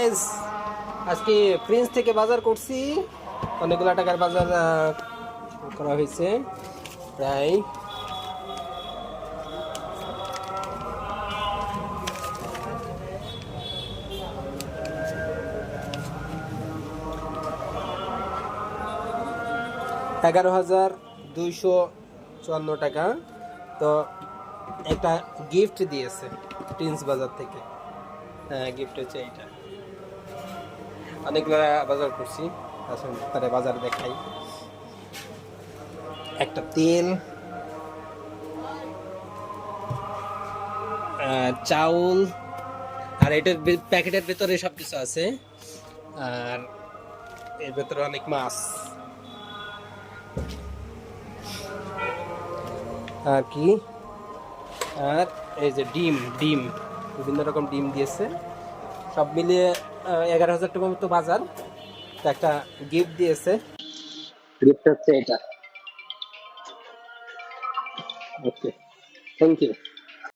Guys, আজকে Prince থেকে বাজার করছি। অনেকগুলো টাকার বাজার করা হয়েছে। প্রায় $11,254 তো একটা গিফট দিয়েছে প্রিন্স বাজার থেকে। হ্যাঁ, গিফট হচ্ছে এইটা। অনেকগুলো বাজার করছি, আসলে তারে বাজার দেখাই। একটা তেল, চাউল, আর এটার প্যাকেটের ভেতরে সবকিছু আছে। আর এর ভেতরে অনেক মাছ আর কি, আর এই যে ডিম ডিম বিভিন্ন রকম ডিম দিয়েছে। সব মিলিয়ে 11,000 টাকার মতো বাজার। তো একটা গিফট দিয়েছে, গিফট হচ্ছে এটা। ওকে, থ্যাংক ইউ।